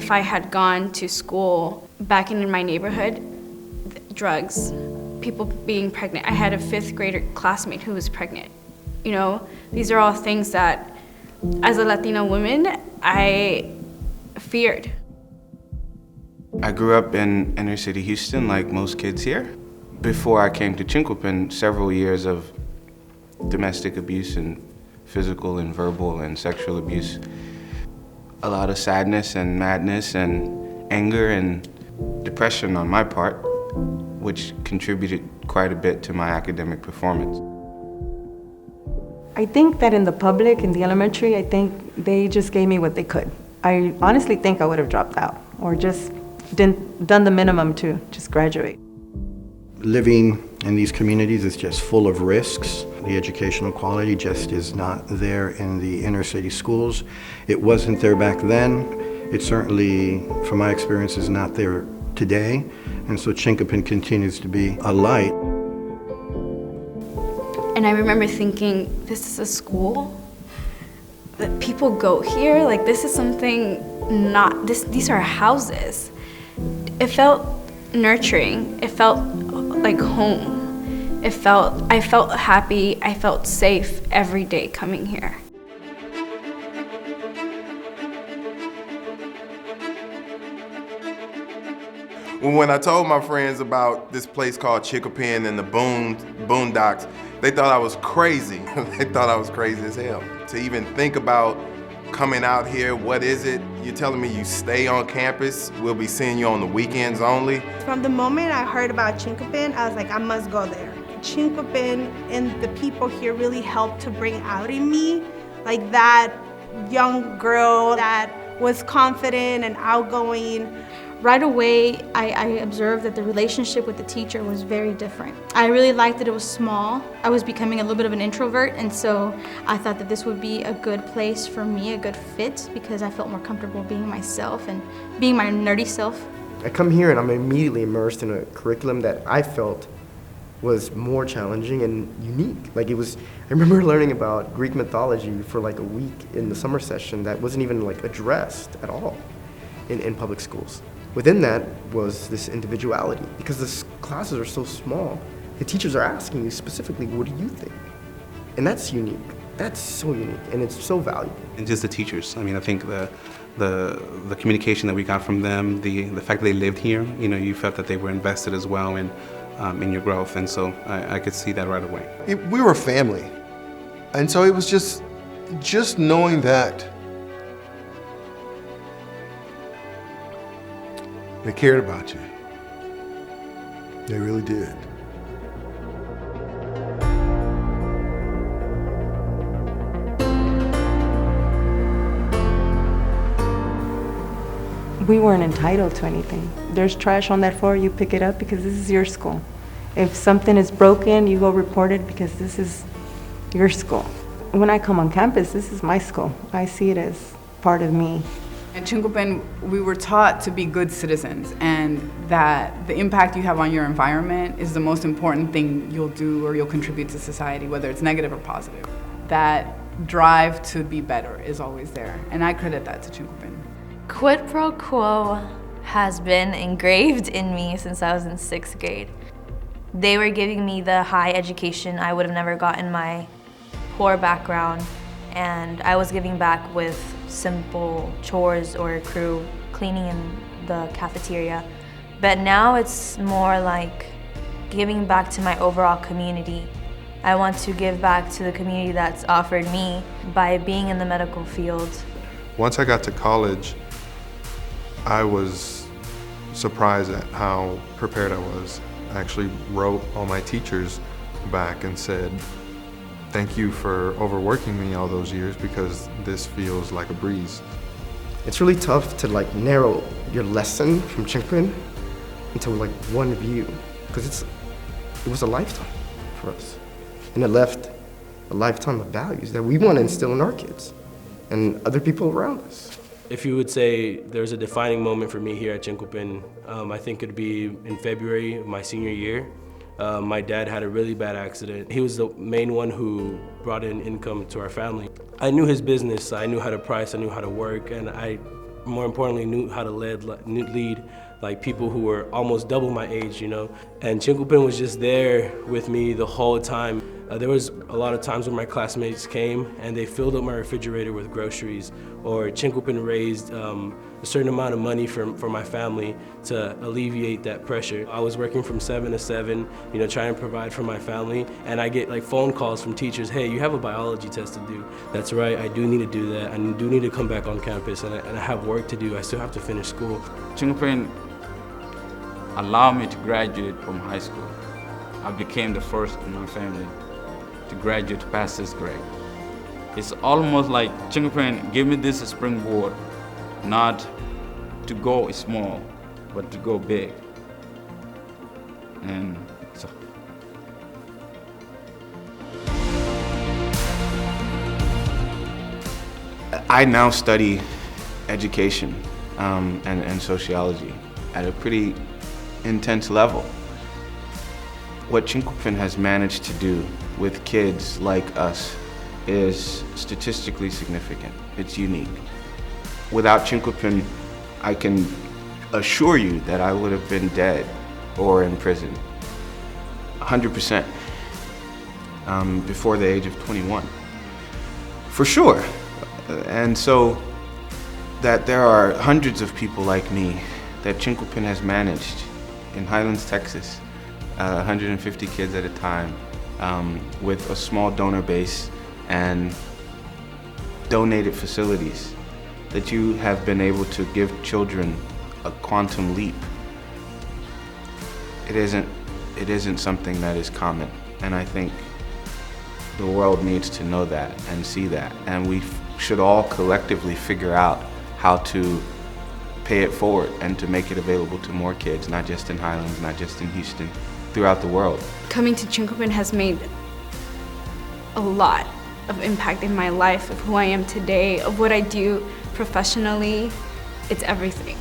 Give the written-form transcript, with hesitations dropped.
if I had gone to school back in my neighborhood, drugs, people being pregnant. I had a 5th grader classmate who was pregnant. You know, these are all things that, as a Latina woman, I feared. I grew up in inner city Houston like most kids here. Before I came to Chinquapin, several years of domestic abuse and physical and verbal and sexual abuse. A lot of sadness and madness and anger and depression on my part, which contributed quite a bit to my academic performance. I think that in the public, in the elementary, I think they just gave me what they could. I honestly think I would have dropped out or just done the minimum to just graduate. Living in these communities is just full of risks. The educational quality just is not there in the inner city schools. It wasn't there back then. It certainly, from my experience, is not there today. And so Chinquapin continues to be a light. And I remember thinking, this is a school? That people go here? Like, this is something these are houses. It felt nurturing. It felt like home. I felt happy, I felt safe every day coming here. Well, when I told my friends about this place called Chinquapin and the boondocks, they thought I was crazy. They thought I was crazy as hell. To even think about coming out here, what is it? You're telling me you stay on campus, we'll be seeing you on the weekends only? From the moment I heard about Chinquapin, I was like, I must go there. Chinquapin and the people here really helped to bring out in me, like that young girl that was confident and outgoing. Right away, I observed that the relationship with the teacher was very different. I really liked that it was small. I was becoming a little bit of an introvert, and so I thought that this would be a good place for me, a good fit, because I felt more comfortable being myself and being my nerdy self. I come here and I'm immediately immersed in a curriculum that I felt was more challenging and unique. Like, it was, I remember learning about Greek mythology for like a week in the summer session that wasn't even like addressed at all in public schools. Within that was this individuality, because the classes are so small. The teachers are asking you specifically, what do you think? And that's unique. That's so unique, and it's so valuable. And just the teachers. I mean, I think the communication that we got from them, the fact that they lived here, you know, you felt that they were invested as well in your growth, and so I could see that right away. We were a family, and so it was just knowing that they cared about you. They really did. We weren't entitled to anything. There's trash on that floor, you pick it up because this is your school. If something is broken, you go report it because this is your school. When I come on campus, this is my school. I see it as part of me. At Chinquapin, we were taught to be good citizens, and that the impact you have on your environment is the most important thing you'll do or you'll contribute to society, whether it's negative or positive. That drive to be better is always there, and I credit that to Chinquapin. Quid pro quo has been engraved in me since I was in 6th grade. They were giving me the high education I would have never gotten in my poor background, and I was giving back with simple chores or crew, cleaning in the cafeteria. But now it's more like giving back to my overall community. I want to give back to the community that's offered me by being in the medical field. Once I got to college, I was surprised at how prepared I was. I actually wrote all my teachers back and said, thank you for overworking me all those years because this feels like a breeze. It's really tough to like narrow your lesson from Chinquapin into like one view, because it was a lifetime for us. And it left a lifetime of values that we want to instill in our kids and other people around us. If you would say there's a defining moment for me here at Chinquapin, I think it'd be in February of my senior year. My dad had a really bad accident. He was the main one who brought in income to our family. I knew his business, I knew how to price, I knew how to work, and I more importantly, knew how to lead like people who were almost double my age, you know. And Chinquapin was just there with me the whole time. There was a lot of times when my classmates came and they filled up my refrigerator with groceries, or Chinquapin raised a certain amount of money for my family to alleviate that pressure. I was working from 7 to 7, you know, trying to provide for my family, and I get like phone calls from teachers, hey, you have a biology test to do. That's right, I do need to do that. I do need to come back on campus, and I have work to do. I still have to finish school. Chinquapin allowed me to graduate from high school. I became the first in my family to graduate to pass 6th grade. It's almost like Chinquapin gave me this springboard, not to go small, but to go big. And so. I now study education and sociology at a pretty intense level. What Chinquapin has managed to do with kids like us is statistically significant. It's unique. Without Chinquapin, I can assure you that I would have been dead or in prison 100% before the age of 21, for sure. And so that there are hundreds of people like me that Chinquapin has managed in Highlands, Texas, 150 kids at a time, with a small donor base and donated facilities, that you have been able to give children a quantum leap. It isn't something that is common, and I think the world needs to know that and see that, and we should all collectively figure out how to pay it forward and to make it available to more kids, not just in Highlands, not just in Houston, throughout the world. Coming to Chinquapin has made a lot of impact in my life, of who I am today, of what I do professionally. It's everything.